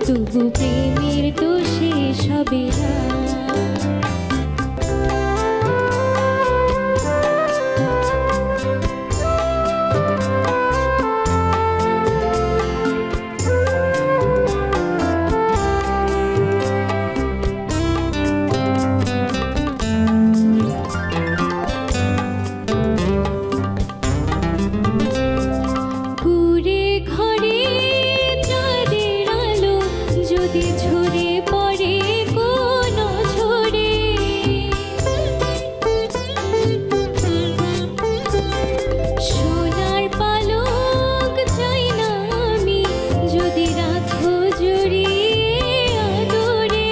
তবু প্রেমের তো শেষ হবে না। ঝরে পড়ে কোনো ঝরে সোনার পালক চাই না আমি, যদি রাখো জড়িয়ে আদরে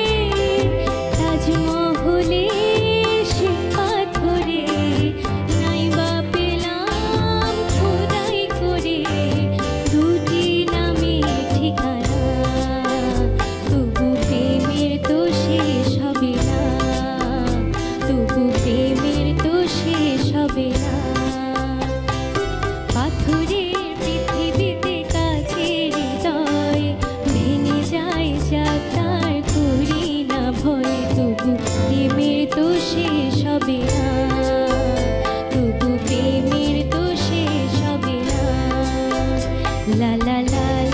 তাজমহলে সে পাথরে নাইবা পেলাম খোদাই করে দুটি নামে ঠিকানা। তবু প্রেমের তো শেষ হবে না, তবু প্রেমের তো শেষ হবে না। পাথরের পৃথিবীতে কাছে হৃদয় ভেঙে যায় যাক তার করি না ভয়। তবু প্রেমের তো শেষ হবে না, তবু প্রেমের তো শেষ হবে না। লা লা লা।